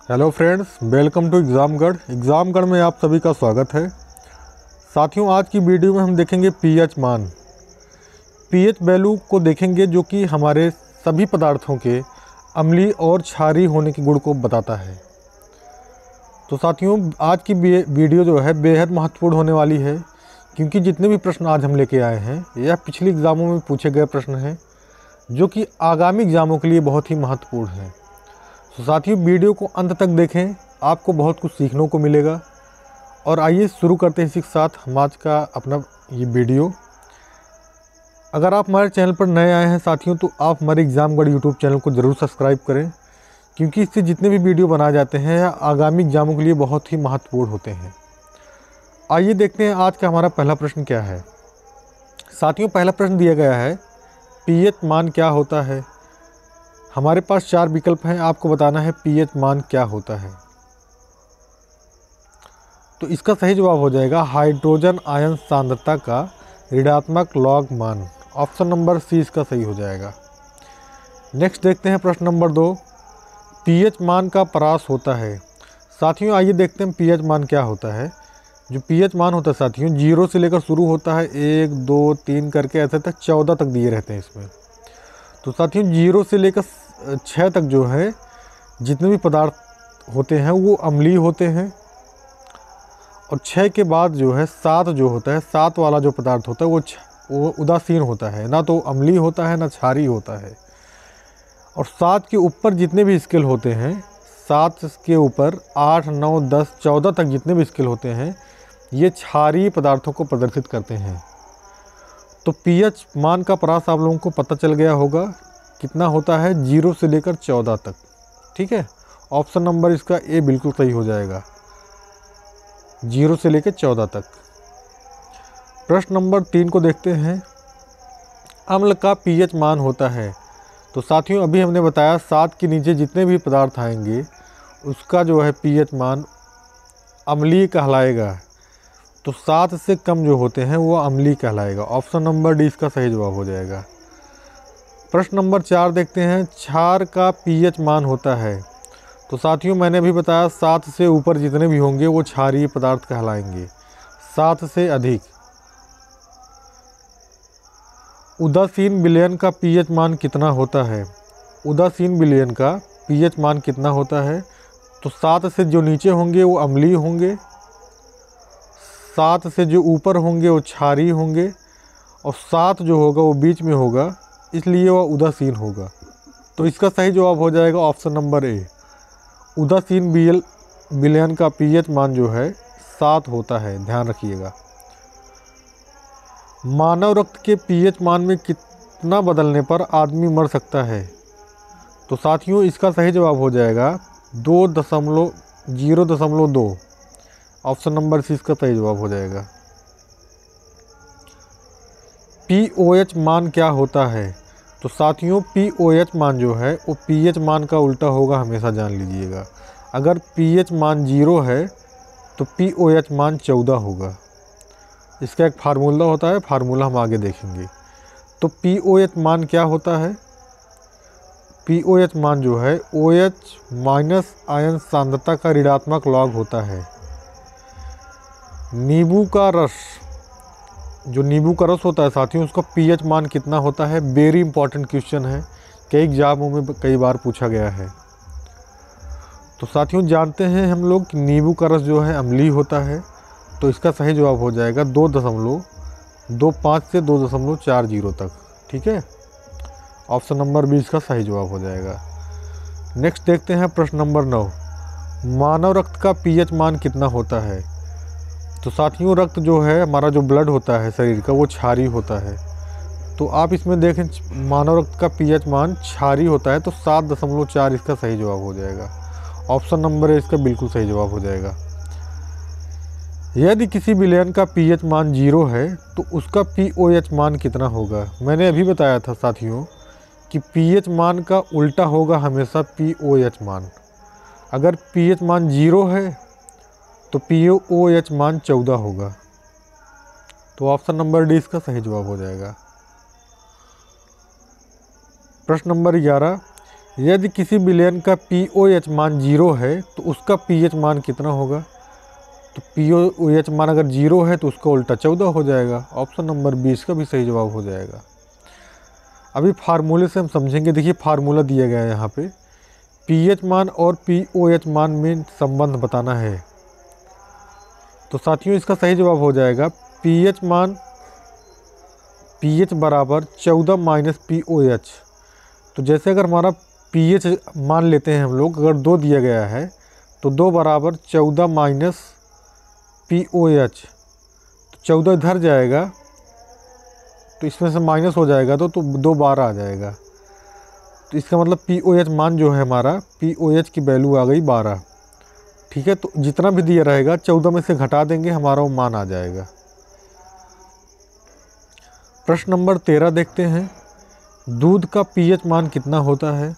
Hello friends, welcome to एग्ज़ामगढ़ में आप सभी का स्वागत है। साथियों, आज की वीडियो में हम देखेंगे पीएच मान। पीएच वैल्यू को देखेंगे जो कि हमारे सभी पदार्थों के अम्लीय और क्षारीय होने के गुण को बताता है। तो साथियों, आज की वीडियो जो है बेहद महत्वपूर्ण होने वाली है, क्योंकि जितने भी प्रश्न आज हम लेके आए हैं यह पिछले एग्ज़ामों में पूछे गए प्रश्न हैं जो कि आगामी एग्ज़ामों के लिए बहुत ही महत्वपूर्ण हैं। तो साथियों, वीडियो को अंत तक देखें, आपको बहुत कुछ सीखने को मिलेगा। और आइए शुरू करते हैं इसी के साथ हम आज का अपना ये वीडियो। अगर आप हमारे चैनल पर नए आए हैं साथियों, तो आप हमारे एग्ज़ामगढ़ यूट्यूब चैनल को ज़रूर सब्सक्राइब करें, क्योंकि इससे जितने भी वीडियो बनाए जाते हैं यह आगामी एग्ज़ामों के लिए बहुत ही महत्वपूर्ण होते हैं। आइए देखते हैं आज का हमारा पहला प्रश्न क्या है। साथियों, पहला प्रश्न दिया गया है, पीएच मान क्या होता है। हमारे पास 4 विकल्प हैं, आपको बताना है पीएच मान क्या होता है। तो इसका सही जवाब हो जाएगा हाइड्रोजन आयन सांद्रता का ऋणात्मक लॉग मान। ऑप्शन नंबर सी इसका सही हो जाएगा। नेक्स्ट देखते हैं प्रश्न नंबर 2, पीएच मान का परास होता है। साथियों, आइए देखते हैं पीएच मान क्या होता है। जो पीएच मान होता है साथियों, 0 से लेकर शुरू होता है, 1 2 3 करके ऐसे तक 14 तक दिए रहते हैं इसमें। तो साथियों, 0 से लेकर 6 तक जो है जितने भी पदार्थ होते हैं वो अम्लीय होते हैं, और 6 के बाद जो है 7 जो होता है, 7 वाला जो पदार्थ होता है वो उदासीन होता है, ना तो अम्लीय होता है ना क्षारीय होता है। और 7 के ऊपर जितने भी स्केल होते हैं, 7 के ऊपर 8 9 10 14 तक जितने भी स्केल होते हैं ये क्षारीय पदार्थों को प्रदर्शित करते हैं। तो पीएच मान का परास आप लोगों को पता चल गया होगा कितना होता है, 0 से लेकर 14 तक। ठीक है, ऑप्शन नंबर इसका ए बिल्कुल सही हो जाएगा, 0 से लेकर 14 तक। प्रश्न नंबर 3 को देखते हैं, अम्ल का पीएच मान होता है। तो साथियों, अभी हमने बताया 7 के नीचे जितने भी पदार्थ आएंगे उसका जो है पीएच मान अम्लीय कहलाएगा। तो 7 से कम जो होते हैं वो अम्लीय कहलाएगा। ऑप्शन नंबर डी इसका सही जवाब हो जाएगा। प्रश्न नंबर 4 देखते हैं, क्षार का पीएच मान होता है। तो साथियों, मैंने अभी बताया 7 से ऊपर जितने भी होंगे वो क्षारीय पदार्थ कहलाएंगे, 7 से अधिक। उदासीन विलयन का पीएच मान कितना होता है। उदासीन विलयन का पीएच मान कितना होता है। तो 7 से जो नीचे होंगे वो अम्लीय होंगे, 7 से जो ऊपर होंगे वो क्षारीय होंगे, और 7 जो होगा वो बीच में होगा, इसलिए वह उदासीन होगा। तो इसका सही जवाब हो जाएगा ऑप्शन नंबर ए। उदासीन विलयन का पीएच मान जो है 7 होता है, ध्यान रखिएगा। मानव रक्त के पीएच मान में कितना बदलने पर आदमी मर सकता है। तो साथियों, इसका सही जवाब हो जाएगा 0.2। ऑप्शन नंबर सी इसका सही जवाब हो जाएगा। पीओएच मान क्या होता है। तो साथियों, पीओएच मान जो है वो पीएच मान का उल्टा होगा, हमेशा जान लीजिएगा। अगर पीएच मान 0 है तो पीओएच मान 14 होगा। इसका एक फार्मूला होता है, फार्मूला हम आगे देखेंगे। तो पीओएच मान क्या होता है। पीओएच मान जो है OH माइनस आयन सांद्रता का ऋणात्मक लॉग होता है। नींबू का रस, जो नींबू का रस होता है साथियों, उसका पीएच मान कितना होता है। वेरी इंपॉर्टेंट क्वेश्चन है, कई एग्जामों में कई बार पूछा गया है। तो साथियों, जानते हैं हम लोग कि नींबू का रस जो है अम्लीय होता है। तो इसका सही जवाब हो जाएगा 2.25 से 2.40 तक। ठीक है, ऑप्शन नंबर बी इसका सही जवाब हो जाएगा। नेक्स्ट देखते हैं प्रश्न नंबर 9, मानव रक्त का पीएच मान कितना होता है। तो साथियों, रक्त जो है हमारा जो ब्लड होता है शरीर का वो क्षारीय होता है। तो आप इसमें देखें मानव रक्त का पीएच मान क्षारीय होता है, तो 7.4 इसका सही जवाब हो जाएगा। ऑप्शन नंबर ए इसका बिल्कुल सही जवाब हो जाएगा। यदि किसी विलयन का पीएच मान 0 है तो उसका पीओएच मान कितना होगा। मैंने अभी बताया था साथियों कि पीएच मान का उल्टा होगा हमेशा पीओएच मान। अगर पीएच मान 0 है तो पीओएच मान 14 होगा। तो ऑप्शन नंबर डी इसका सही जवाब हो जाएगा। प्रश्न नंबर 11, यदि किसी विलयन का pOH मान 0 है तो उसका pH मान कितना होगा? तो pOH मान अगर 0 है तो उसका उल्टा 14 हो जाएगा। ऑप्शन नंबर 20 का भी सही जवाब हो जाएगा। अभी फार्मूले से हम समझेंगे। देखिए फार्मूला दिया गया है यहाँ पे, pH मान और pOH मान में संबंध बताना है। तो साथियों इसका सही जवाब हो जाएगा pH मान, pH बराबर 14 माइनस pOH। तो जैसे अगर हमारा pH मान लेते हैं हम लोग, अगर 2 दिया गया है तो 2 बराबर 14 माइनस pOH। तो 14 इधर जाएगा तो इसमें से माइनस हो जाएगा तो 2 12 आ जाएगा। तो इसका मतलब pOH मान जो है हमारा, pOH की वैल्यू आ गई 12। ठीक है, तो जितना भी दिया रहेगा 14 में से घटा देंगे, हमारा वो मान आ जाएगा। प्रश्न नंबर 13 देखते हैं, दूध का pH मान कितना होता है?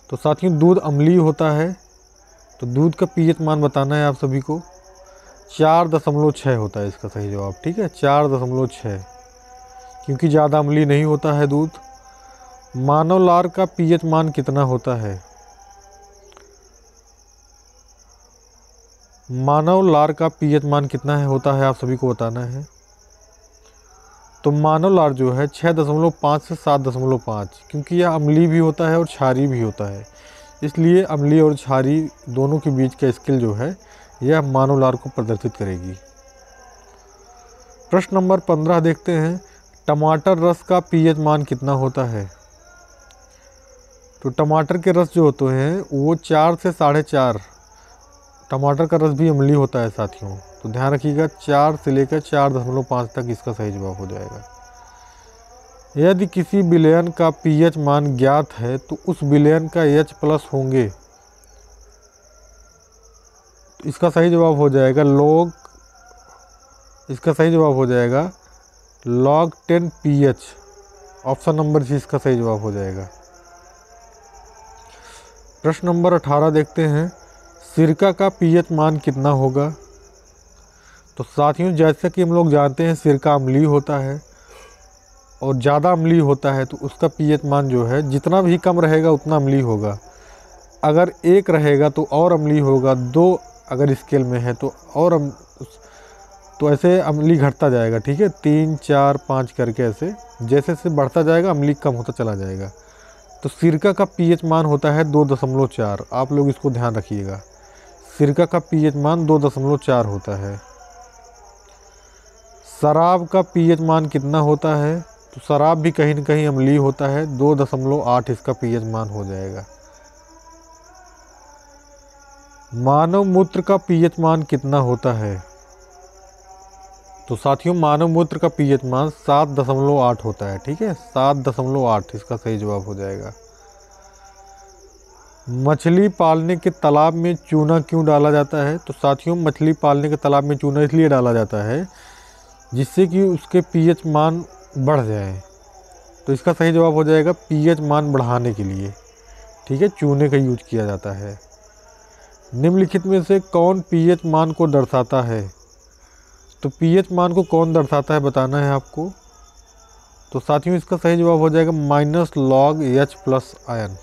तो साथियों दूध अम्लीय होता है, तो दूध का pH मान बताना है आप सभी को। 4.6 होता है इसका सही जवाब। ठीक है, 4.6, क्योंकि ज़्यादा अम्लीय नहीं होता है दूध। मानव लार का pH मान कितना होता है? मानव लार का pH मान कितना है होता है आप सभी को बताना है। तो मानव लार जो है 6.5 से 7.5, क्योंकि यह अम्लीय भी होता है और क्षारीय भी होता है, इसलिए अम्लीय और क्षारीय दोनों के बीच का स्केल जो है यह मानव लार को प्रदर्शित करेगी। प्रश्न नंबर 15 देखते हैं, टमाटर रस का pH मान कितना होता है? तो टमाटर के रस जो होते हैं वो 4 से 4.5, टमाटर का रस भी अम्लीय होता है साथियों, तो ध्यान रखिएगा 4 से लेकर 4.5 तक इसका सही जवाब हो जाएगा। यदि किसी विलयन का pH मान ज्ञात है तो उस विलयन का H+ होंगे, तो इसका सही जवाब हो जाएगा log, इसका सही जवाब हो जाएगा log 10 pH। Option number C इसका सही जवाब हो जाएगा। प्रश्न नंबर 18 देखते हैं, सिरका का pH मान कितना होगा? तो साथियों जैसा कि हम लोग जानते हैं सिरका अम्लीय होता है और ज़्यादा अम्लीय होता है, तो उसका pH मान जो है जितना भी कम रहेगा उतना अम्लीय होगा। अगर 1 रहेगा तो और अम्लीय होगा, 2 अगर स्केल में है तो और तो ऐसे अम्लीय घटता जाएगा। ठीक है, 3 4 5 करके ऐसे जैसे जैसे बढ़ता जाएगा अम्लीय कम होता चला जाएगा। तो सिरका का pH मान होता है 2.4। आप लोग इसको ध्यान रखिएगा, सिरका का pH मान 2.4 होता है। शराब का pH मान कितना होता है? तो शराब भी कहीं न कहीं अम्लीय होता है, 2.8 इसका pH मान हो जाएगा। मानव मूत्र का pH मान कितना होता है? तो साथियों मानव मूत्र का pH मान 7.8 होता है। ठीक है, 7.8 इसका सही जवाब हो जाएगा। मछली पालने के तालाब में चूना क्यों डाला जाता है? तो साथियों मछली पालने के तालाब में चूना इसलिए डाला जाता है जिससे कि उसके pH मान बढ़ जाए। तो इसका सही जवाब हो जाएगा pH मान बढ़ाने के लिए। ठीक है, चूने का यूज किया जाता है। निम्नलिखित में से कौन pH मान को दर्शाता है? तो pH मान को कौन दर्शाता है बताना है आपको। तो साथियों इसका सही जवाब हो जाएगा -log H+ आयन।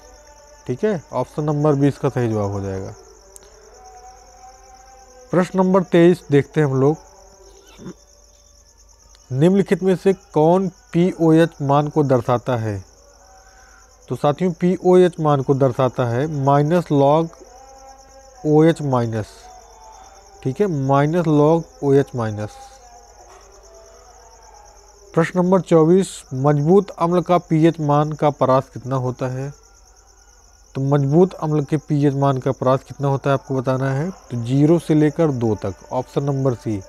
ठीक है, ऑप्शन नंबर 20 का सही जवाब हो जाएगा। प्रश्न नंबर 23 देखते हैं हम लोग, निम्नलिखित में से कौन pOH मान को दर्शाता है? तो साथियों pOH मान को दर्शाता है -log OH-। ठीक है, -log OH-। प्रश्न नंबर 24, मजबूत अम्ल का pH मान का परास कितना होता है? तो मजबूत अम्ल के pH मान का परास कितना होता है आपको बताना है। तो 0 से लेकर 2 तक, ऑप्शन नंबर सी,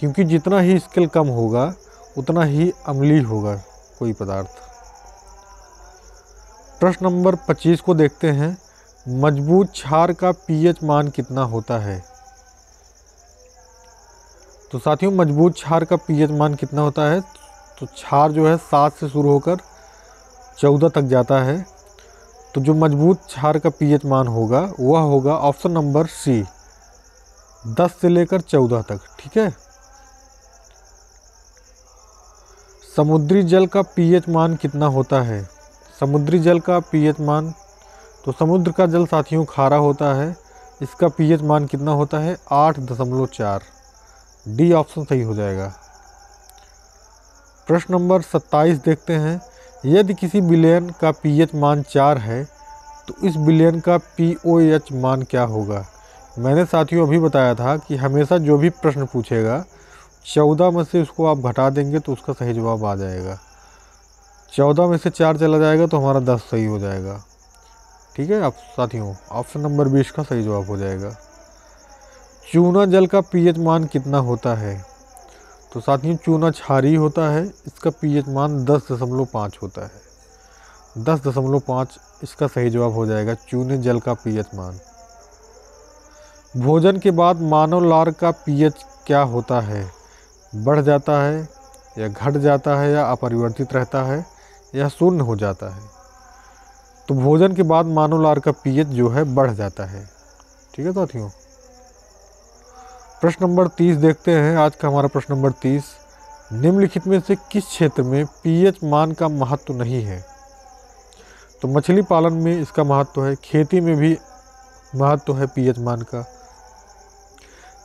क्योंकि जितना ही स्केल कम होगा उतना ही अम्लीय होगा कोई पदार्थ। प्रश्न नंबर 25 को देखते हैं, मजबूत क्षार का pH मान कितना होता है? तो साथियों मजबूत क्षार का pH मान कितना होता है? तो क्षार जो है 7 से शुरू होकर 14 तक जाता है, तो जो मजबूत क्षार का pH मान होगा वह होगा ऑप्शन नंबर सी, 10 से लेकर 14 तक। ठीक है, समुद्री जल का pH मान कितना होता है? समुद्री जल का pH मान तो समुद्र का जल साथियों खारा होता है, इसका पीएच मान कितना होता है 8.4। डी ऑप्शन सही हो जाएगा। प्रश्न नंबर 27 देखते हैं, यदि किसी विलयन का पीएच मान 4 है तो इस विलयन का पीओएच मान क्या होगा। मैंने साथियों अभी बताया था कि हमेशा जो भी प्रश्न पूछेगा 14 में से उसको आप घटा देंगे तो उसका सही जवाब आ जाएगा। 14 में से 4 चला जाएगा तो हमारा 10 सही हो जाएगा। ठीक है आप साथियों, ऑप्शन नंबर 20 का सही जवाब हो जाएगा। चूना जल का पीएच मान कितना होता है। तो साथियों चूना क्षारीय होता है, इसका पीएच मान 10.5 होता है। 10.5 इसका सही जवाब हो जाएगा, चूने जल का पीएच मान। भोजन के बाद मानव लार का पीएच क्या होता है, बढ़ जाता है या घट जाता है या अपरिवर्तित रहता है या शून्य हो जाता है। तो भोजन के बाद मानव लार का पीएच जो है बढ़ जाता है। ठीक है साथियों। प्रश्न नंबर 30 देखते हैं, आज का हमारा प्रश्न नंबर 30, निम्नलिखित में से किस क्षेत्र में पीएच मान का महत्व नहीं है। तो मछली पालन में इसका महत्व है, खेती में भी महत्व है पीएच मान का,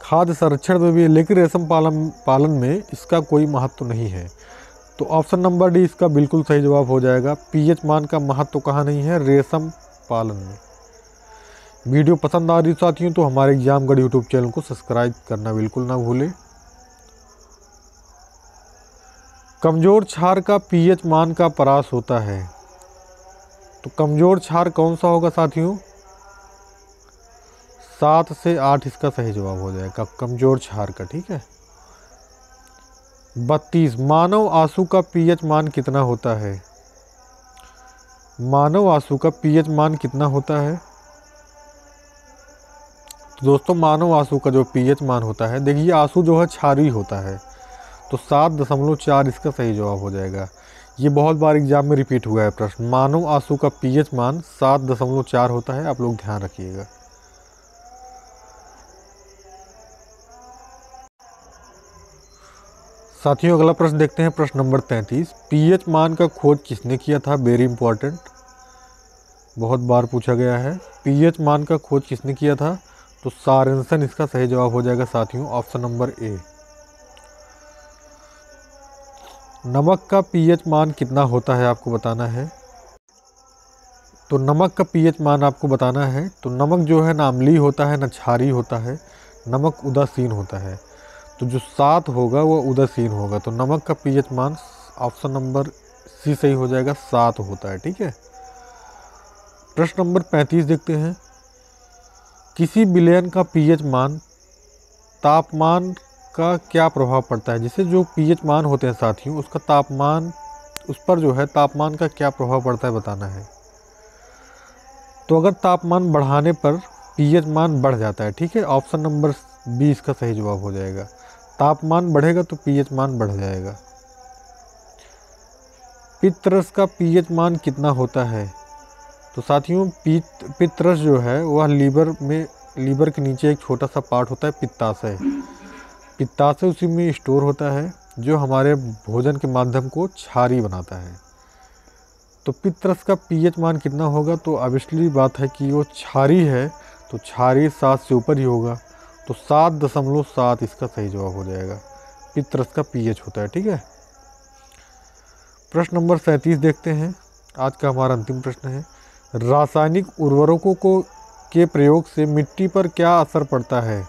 खाद्य संरक्षण में भी, लेकिन रेशम पालन में इसका कोई महत्व नहीं है। तो ऑप्शन नंबर डी इसका बिल्कुल सही जवाब हो जाएगा। पीएच मान का महत्व कहाँ नहीं है, रेशम पालन में। वीडियो पसंद आ रही साथियों तो हमारे एग्जामगढ़ यूट्यूब चैनल को सब्सक्राइब करना बिल्कुल ना भूलें। कमजोर क्षार का पीएच मान का परास होता है। तो कमजोर क्षार कौन सा होगा साथियों, 7 से 8 इसका सही जवाब हो जाएगा कमजोर क्षार का। ठीक है। 32, मानव आंसू का पीएच मान कितना होता है। मानव आंसू का पीएच मान कितना होता है। तो दोस्तों मानव आंसू का जो पीएच मान होता है, देखिए आंसू जो है क्षारीय होता है, तो 7.4 इसका सही जवाब हो जाएगा। ये बहुत बार एग्जाम में रिपीट हुआ है प्रश्न, मानव आंसू का पीएच मान 7.4 होता है, आप लोग ध्यान रखिएगा। साथियों अगला प्रश्न देखते हैं, प्रश्न नंबर 33, पीएच मान का खोज किसने किया था। वेरी इंपॉर्टेंट, बहुत बार पूछा गया है, पीएच मान का खोज किसने किया था। तो सोरेनसन इसका सही जवाब हो जाएगा साथियों, ऑप्शन नंबर ए। नमक का पीएच मान कितना होता है आपको बताना है। तो नमक का पीएच मान आपको बताना है। तो नमक जो है ना अम्लीय होता है ना क्षारीय होता है, नमक उदासीन होता है। तो जो 7 होगा वो उदासीन होगा। तो नमक का पीएच मान ऑप्शन नंबर सी सही हो जाएगा, 7 होता है। ठीक है। प्रश्न नंबर 35 देखते हैं, किसी विलयन का पीएच मान तापमान का क्या प्रभाव पड़ता है। जैसे जो पीएच मान होते हैं साथियों, उसका तापमान, उस पर जो है तापमान का क्या प्रभाव पड़ता है बताना है। तो अगर तापमान बढ़ाने पर पीएच मान बढ़ जाता है। ठीक है। ऑप्शन नंबर 20 का सही जवाब हो जाएगा। तापमान बढ़ेगा तो पीएच मान बढ़ जाएगा। पित्तरस का पीएच मान कितना होता है। तो साथियों पित्तरस जो है वह लीवर के नीचे एक छोटा सा पार्ट होता है पित्ताशय। पित्ताशय उसी में स्टोर होता है जो हमारे भोजन के माध्यम को क्षारीय बनाता है। तो पित्तरस का पीएच मान कितना होगा। तो ऑब्वियसली बात है कि वो क्षारीय है, तो क्षारीय 7 से ऊपर ही होगा। तो 7.7 इसका सही जवाब हो जाएगा। पित्तरस का पीएच होता है। ठीक है। प्रश्न नंबर 37 देखते हैं, आज का हमारा अंतिम प्रश्न है, रासायनिक उर्वरकों के प्रयोग से मिट्टी पर क्या असर पड़ता है।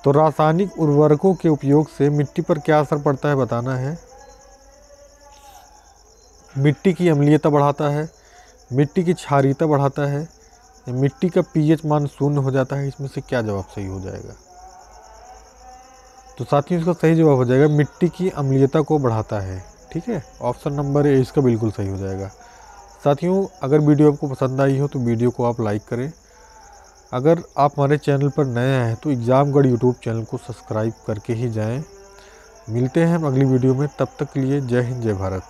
तो रासायनिक उर्वरकों के उपयोग से मिट्टी पर क्या असर पड़ता है बताना है। मिट्टी की अम्लीयता बढ़ाता है, मिट्टी की क्षारीयता बढ़ाता है, मिट्टी का पीएच मान 0 हो जाता है। इसमें से क्या जवाब सही हो जाएगा। तो साथियों इसका सही जवाब हो जाएगा मिट्टी की अम्लीयता को बढ़ाता है। ठीक है। ऑप्शन नंबर ए इसका बिल्कुल सही हो जाएगा। साथियों अगर वीडियो आपको पसंद आई हो तो वीडियो को आप लाइक करें। अगर आप हमारे चैनल पर नए हैं तो एग्जामगढ़ यूट्यूब चैनल को सब्सक्राइब करके ही जाएं। मिलते हैं हम अगली वीडियो में, तब तक के लिए जय हिंद जय भारत।